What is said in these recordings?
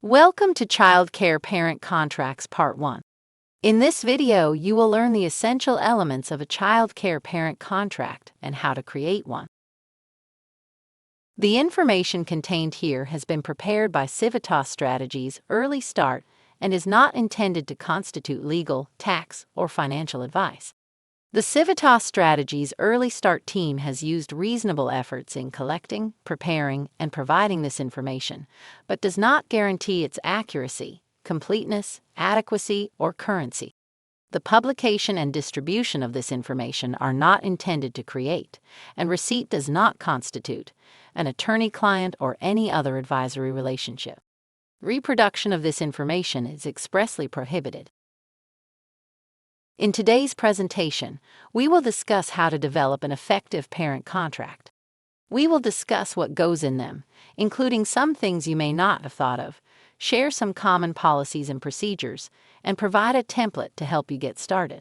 Welcome to Child Care Parent Contracts Part 1. In this video, you will learn the essential elements of a child care parent contract and how to create one. The information contained here has been prepared by Civitas Strategies Early Start and is not intended to constitute legal, tax, or financial advice. The Civitas Strategies Early Start team has used reasonable efforts in collecting, preparing, and providing this information, but does not guarantee its accuracy, completeness, adequacy, or currency. The publication and distribution of this information are not intended to create, and receipt does not constitute, an attorney-client or any other advisory relationship. Reproduction of this information is expressly prohibited. In today's presentation, we will discuss how to develop an effective parent contract. We will discuss what goes in them, including some things you may not have thought of, share some common policies and procedures, and provide a template to help you get started.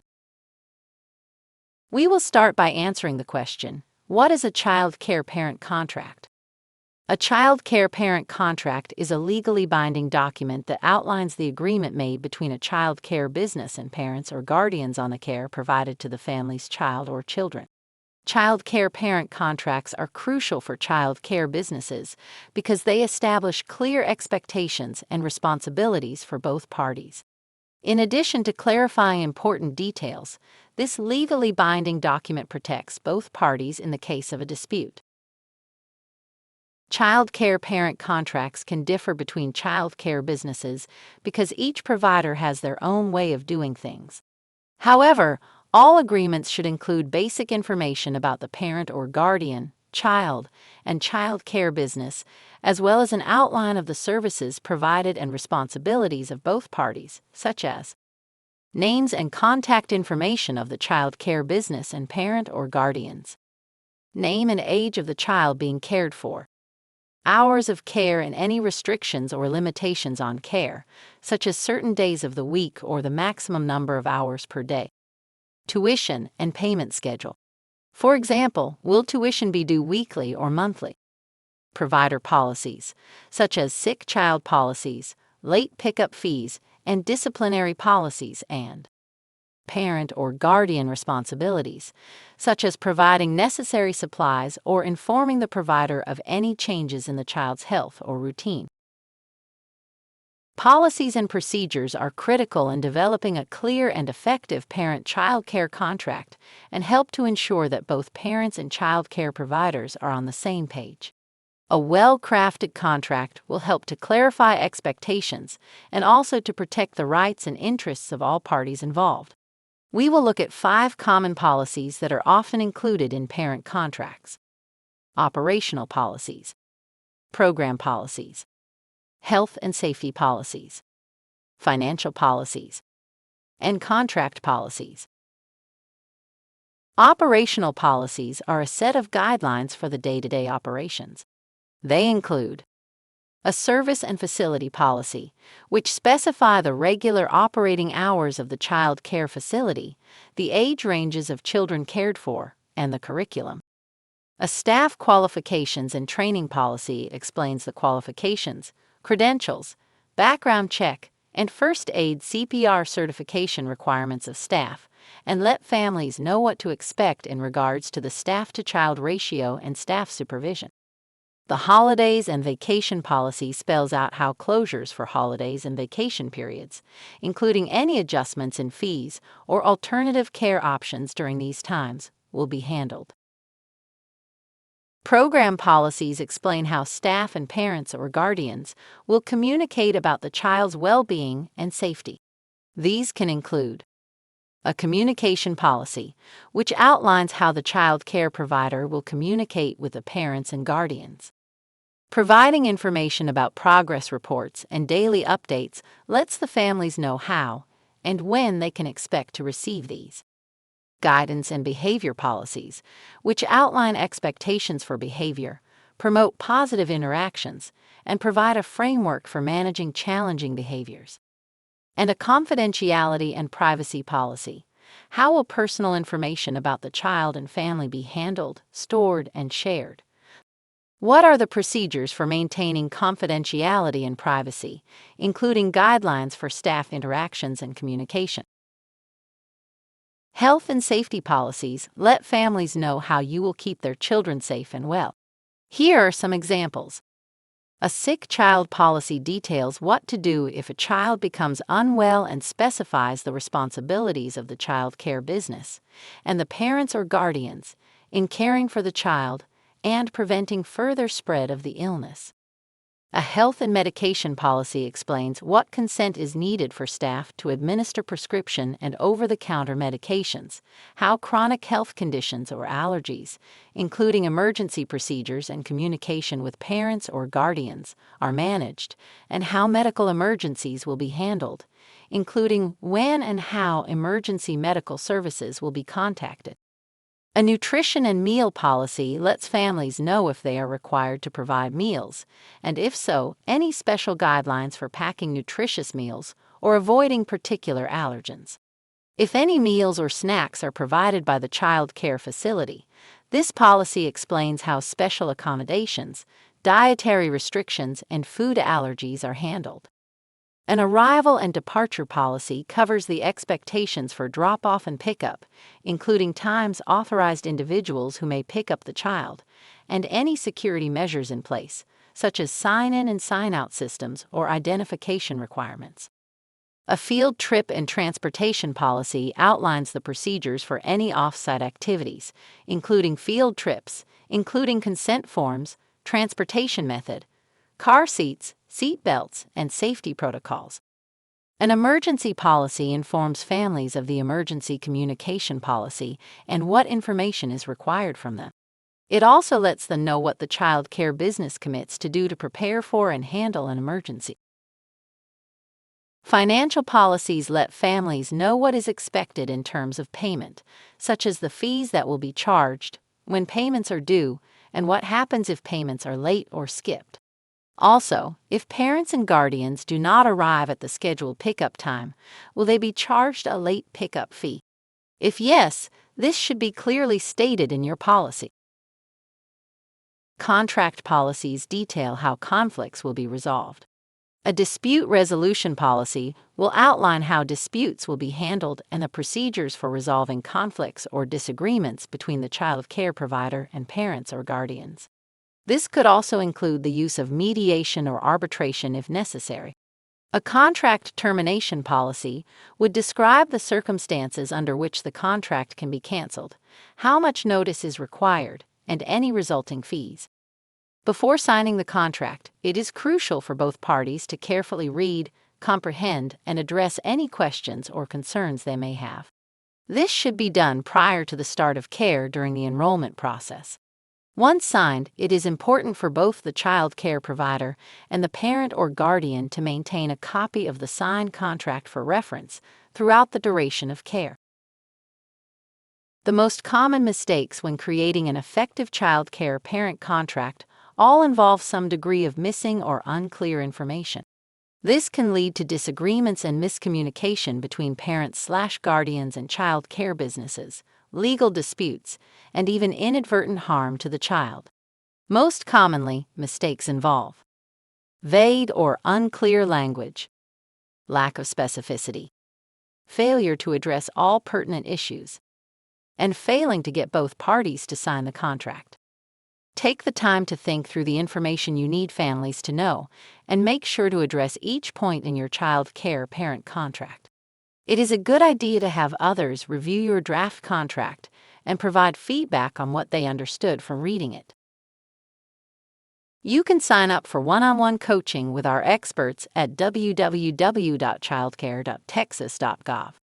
We will start by answering the question, what is a child care parent contract? A child care parent contract is a legally binding document that outlines the agreement made between a child care business and parents or guardians on the care provided to the family's child or children. Child care parent contracts are crucial for child care businesses because they establish clear expectations and responsibilities for both parties. In addition to clarifying important details, this legally binding document protects both parties in the case of a dispute. Child care parent contracts can differ between child care businesses because each provider has their own way of doing things. However, all agreements should include basic information about the parent or guardian, child, and child care business, as well as an outline of the services provided and responsibilities of both parties, such as names and contact information of the child care business and parent or guardians, name and age of the child being cared for, hours of care and any restrictions or limitations on care, such as certain days of the week or the maximum number of hours per day. Tuition and payment schedule. For example, will tuition be due weekly or monthly? Provider policies, such as sick child policies, late pickup fees, and disciplinary policies, and parent or guardian responsibilities, such as providing necessary supplies or informing the provider of any changes in the child's health or routine. Policies and procedures are critical in developing a clear and effective parent-child care contract and help to ensure that both parents and child care providers are on the same page. A well-crafted contract will help to clarify expectations and also to protect the rights and interests of all parties involved. We will look at 5 common policies that are often included in parent contracts: operational policies, program policies, health and safety policies, financial policies, and contract policies. Operational policies are a set of guidelines for the day-to-day operations. They include a service and facility policy, which specify the regular operating hours of the child care facility, the age ranges of children cared for, and the curriculum. A staff qualifications and training policy explains the qualifications, credentials, background check, and first aid CPR certification requirements of staff, and let families know what to expect in regards to the staff-to-child ratio and staff supervision. The holidays and vacation policy spells out how closures for holidays and vacation periods, including any adjustments in fees or alternative care options during these times, will be handled. Program policies explain how staff and parents or guardians will communicate about the child's well-being and safety. These can include a communication policy, which outlines how the child care provider will communicate with the parents and guardians. Providing information about progress reports and daily updates lets the families know how and when they can expect to receive these. Guidance and behavior policies, which outline expectations for behavior, promote positive interactions, and provide a framework for managing challenging behaviors. And a confidentiality and privacy policy. How will personal information about the child and family be handled, stored, and shared? What are the procedures for maintaining confidentiality and privacy, including guidelines for staff interactions and communication? Health and safety policies let families know how you will keep their children safe and well. Here are some examples. A sick child policy details what to do if a child becomes unwell and specifies the responsibilities of the child care business and the parents or guardians in caring for the child and preventing further spread of the illness. A health and medication policy explains what consent is needed for staff to administer prescription and over-the-counter medications, how chronic health conditions or allergies, including emergency procedures and communication with parents or guardians, are managed, and how medical emergencies will be handled, including when and how emergency medical services will be contacted. A nutrition and meal policy lets families know if they are required to provide meals, and if so, any special guidelines for packing nutritious meals or avoiding particular allergens. If any meals or snacks are provided by the child care facility, this policy explains how special accommodations, dietary restrictions, and food allergies are handled. An arrival and departure policy covers the expectations for drop-off and pickup, including times authorized individuals who may pick up the child, and any security measures in place, such as sign-in and sign-out systems or identification requirements. A field trip and transportation policy outlines the procedures for any off-site activities, including field trips, including consent forms, transportation method, car seats, seat belts, and safety protocols. An emergency policy informs families of the emergency communication policy and what information is required from them. It also lets them know what the child care business commits to do to prepare for and handle an emergency. Financial policies let families know what is expected in terms of payment, such as the fees that will be charged, when payments are due, and what happens if payments are late or skipped. Also, if parents and guardians do not arrive at the scheduled pickup time, will they be charged a late pickup fee? If yes, this should be clearly stated in your policy. Contract policies detail how conflicts will be resolved. A dispute resolution policy will outline how disputes will be handled and the procedures for resolving conflicts or disagreements between the child care provider and parents or guardians. This could also include the use of mediation or arbitration if necessary. A contract termination policy would describe the circumstances under which the contract can be canceled, how much notice is required, and any resulting fees. Before signing the contract, it is crucial for both parties to carefully read, comprehend, and address any questions or concerns they may have. This should be done prior to the start of care during the enrollment process. Once signed, it is important for both the child care provider and the parent or guardian to maintain a copy of the signed contract for reference throughout the duration of care. The most common mistakes when creating an effective child care parent contract all involve some degree of missing or unclear information. This can lead to disagreements and miscommunication between parents/guardians and child care businesses, legal disputes, and even inadvertent harm to the child. Most commonly, mistakes involve vague or unclear language, lack of specificity, failure to address all pertinent issues, and failing to get both parties to sign the contract. Take the time to think through the information you need families to know, and make sure to address each point in your child care parent contract. It is a good idea to have others review your draft contract and provide feedback on what they understood from reading it. You can sign up for one-on-one coaching with our experts at www.childcare.texas.gov.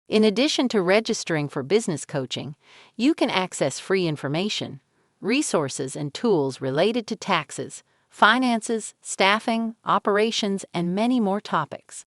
In addition to registering for business coaching, you can access free information, resources, and tools related to taxes, finances, staffing, operations, and many more topics.